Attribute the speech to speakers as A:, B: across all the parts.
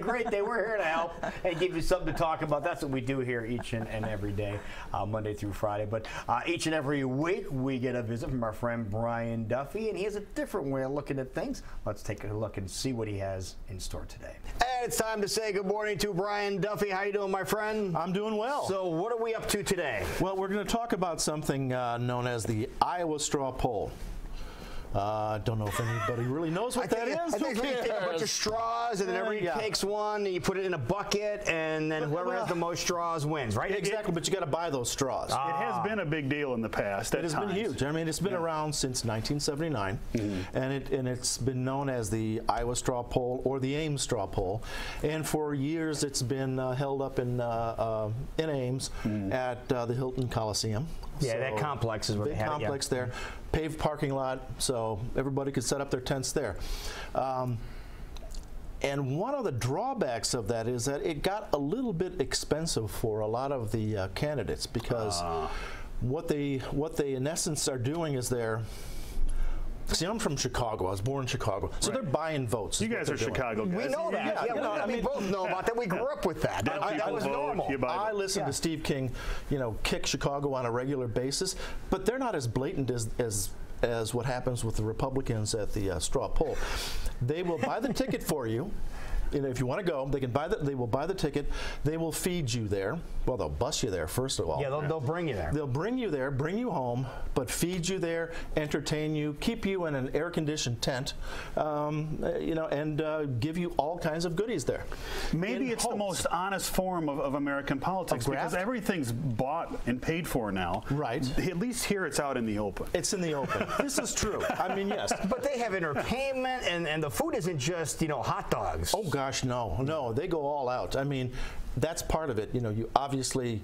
A: Great day. We're here to help and give you something to talk about. That's what we do here each and every day, Monday through Friday. But each and every week, we get a visit from our friend Brian Duffy, and he has a different way of looking at things. Let's take a look and see what he has in store today. And it's time to say good morning to Brian Duffy. How you doing, my friend?
B: I'm doing well.
A: So what are we up to today?
B: Well, we're going to talk about something known as the Iowa straw poll. I don't know if anybody really knows what that is.
A: I think you take a bunch of straws, and then everybody takes one, and you put it in a bucket, and then whoever has the most straws wins, right?
B: Exactly, but you got to buy those straws.
C: It has been a big deal in the past.
B: It has been huge. I mean, it's been around since 1979, and it's been known as the Iowa straw poll or the Ames straw poll. And for years, it's been held up in Ames at the Hilton Coliseum.
A: Yeah, so that complex is where they have it.
B: Big complex there, paved parking lot, so everybody could set up their tents there. And one of the drawbacks of that is that it got a little bit expensive for a lot of the candidates, because what they in essence are doing is see, I'm from Chicago. I was born in Chicago. So they're buying votes.
C: You guys are Chicago guys.
A: We know that. Yeah, we both know about that. We grew up with that. That was normal.
B: I listen to Steve King, kick Chicago on a regular basis, but they're not as blatant as what happens with the Republicans at the straw poll. They will buy the ticket for you. If you want to go, they will buy the ticket. They will feed you there. Well, they'll bus you there, first of all.
A: Yeah, they'll bring you there.
B: They'll bring you there, bring you home, but feed you there, entertain you, keep you in an air-conditioned tent, and give you all kinds of goodies there.
C: Maybe it's the most honest form of American politics, because everything's bought and paid for now.
B: Right.
C: At least here it's out in the open.
B: It's in the open. This is true. I mean, yes.
A: But they have entertainment, and the food isn't just, hot dogs.
B: Oh, gosh, no. They go all out. I mean, that's part of it. You obviously,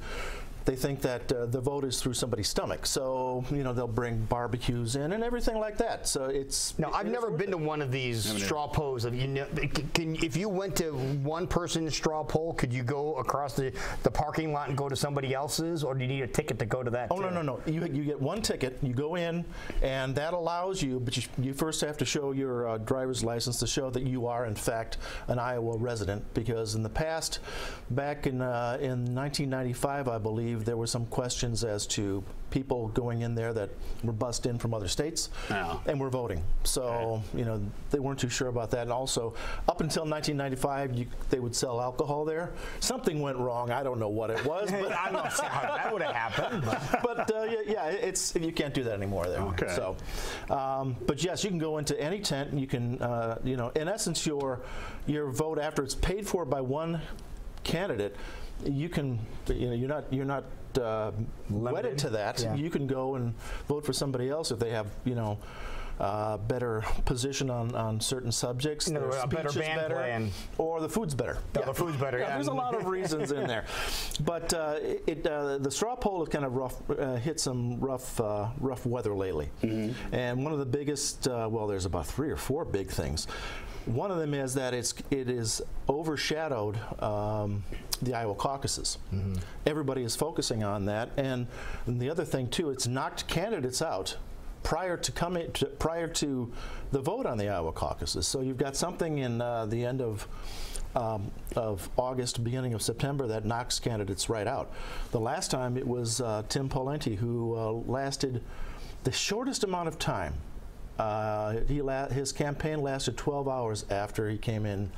B: they think that the vote is through somebody's stomach, so they'll bring barbecues in and everything like that. So it's
A: I've never been to one of these straw polls. If you went to one person's straw poll, could you go across the parking lot and go to somebody else's, or do you need a ticket to go to that?
B: Oh, no. You get one ticket. You go in, and that allows you. But you first have to show your driver's license to show that you are in fact an Iowa resident. Because in the past, back in 1995, I believe, there were some questions as to people going in there that were bussed in from other states and were voting. So, they weren't too sure about that. And also, up until 1995, they would sell alcohol there. Something went wrong. I don't know what it was, but
A: I'm not sure how that would have happened.
B: But you can't do that anymore there.
C: Okay.
B: So, but yes, you can go into any tent, and you can, in essence, your vote, after it's paid for by one candidate, you can, you're not wedded to that. Yeah. You can go and vote for somebody else if they have, better position on certain subjects.
A: A better band playing.
B: Or the food's better.
A: Yeah, the food's better.
B: Yeah, there's a lot of reasons in there. But the straw poll has kind of hit some rough weather lately. And one of the biggest, there's about 3 or 4 big things. One of them is that it is overshadowed the Iowa caucuses. Everybody is focusing on that, and the other thing too, it's knocked candidates out prior to the vote on the Iowa caucuses. So you've got something in the end of August, beginning of September, that knocks candidates right out. The last time it was Tim Pawlenty, who lasted the shortest amount of time. His campaign lasted 12 hours after he came in.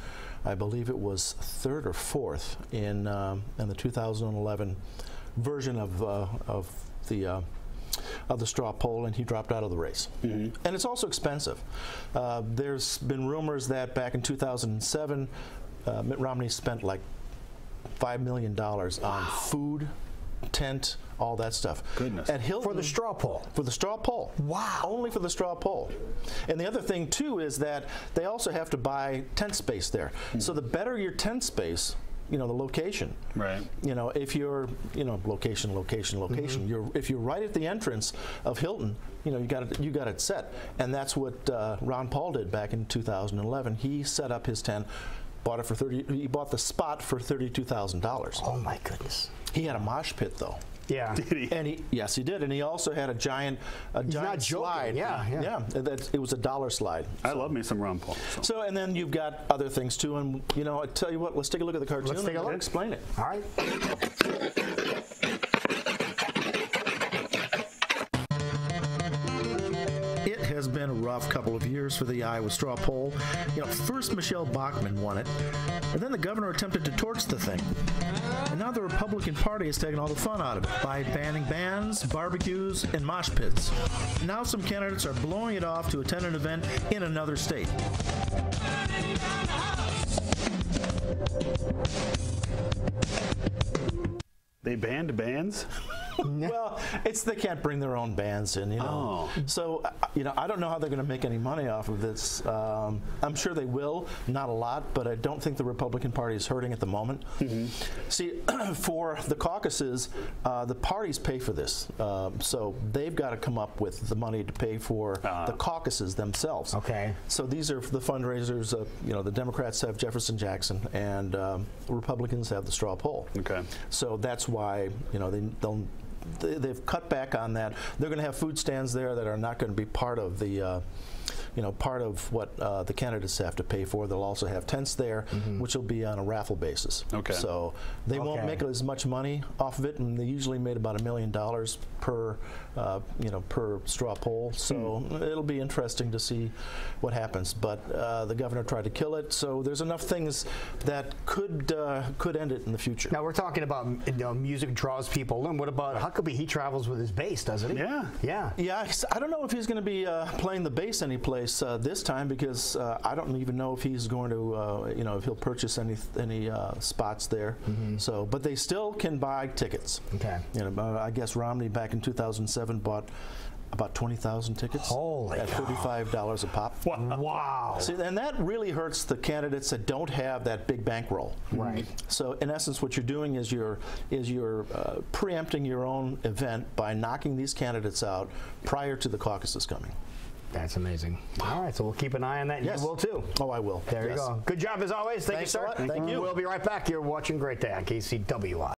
B: I believe it was 3rd or 4th in the 2011 version of the straw poll, and he dropped out of the race. And it's also expensive. There's been rumors that back in 2007, Mitt Romney spent like $5 million on food, tent, all that stuff.
C: Goodness.
B: At Hilton,
A: for the straw poll?
B: For the straw poll.
A: Wow.
B: Only for the straw poll. And the other thing, too, is that they also have to buy tent space there. So the better your tent space, the location.
C: Right.
B: If you're, location. If you're right at the entrance of Hilton, you got it set. And that's what Ron Paul did back in 2011. He set up his tent, bought it for he bought the spot for $32,000.
A: Oh my goodness.
B: He had a mosh pit though.
D: Yeah.
C: Did he?
B: And yes, he did, and he also had a giant
D: not joking.
B: slide.
D: Yeah.
B: It was a dollar slide.
C: I love me some Ron Paul.
B: So, and then you've got other things too, and you know, I tell you what, let's take a look at the cartoon.
D: Let's take a
B: and
D: look.
B: Explain it.
D: All right.
B: It has been a rough couple of years for the Iowa straw poll. You know, first Michelle Bachmann won it, and then the governor attempted to torch the thing. And now the Republican Party has taken all the fun out of it by banning bands, barbecues, and mosh pits. Now some candidates are blowing it off to attend an event in another state.
C: They banned bands?
B: Well, it's they can't bring their own bands in, you know.
C: Oh.
B: So, you know, I don't know how they're going to make any money off of this. I'm sure they will, not a lot, but I don't think the Republican Party is hurting at the moment. See, for the caucuses, the parties pay for this, so they've got to come up with the money to pay for the caucuses themselves.
D: Okay.
B: So these are the fundraisers. You know, the Democrats have Jefferson Jackson, and Republicans have the straw poll.
C: Okay.
B: So that's why, you know, they've cut back on that. They're going to have food stands there that are not going to be part of the, you know, part of what the candidates have to pay for. They'll also have tents there, which will be on a raffle basis.
C: Okay.
B: So they won't make as much money off of it, and they usually made about $1 million per, you know, per straw poll. So it'll be interesting to see what happens. But the governor tried to kill it, so there's enough things that could end it in the future.
D: Now we're talking about, you know, music draws people in. What about Huckabee? He travels with his bass, doesn't he?
C: Yeah.
D: Yeah.
B: Yeah, I don't know if he's going to be playing the bass anyplace this time, because I don't even know if he's going to, you know, if he'll purchase any spots there. So, but they still can buy tickets.
D: Okay.
B: You know, I guess Romney back in 2007 bought about 20,000 tickets
D: Holy
B: at $35 a pop.
D: Wow.
B: See, and that really hurts the candidates that don't have that big bankroll.
D: Right.
B: So, in essence, what you're doing is you're preempting your own event by knocking these candidates out prior to the caucuses coming.
D: That's amazing. All right, so we'll keep an eye on that.
B: Yes.
D: You will too.
B: Oh, I will.
D: There you
B: Yes.
D: go. Good job as always. Thank
B: Thanks
D: you,
B: a
D: sir.
B: lot. Thank you.
D: We'll be right back. You're watching Great Day on KCWI.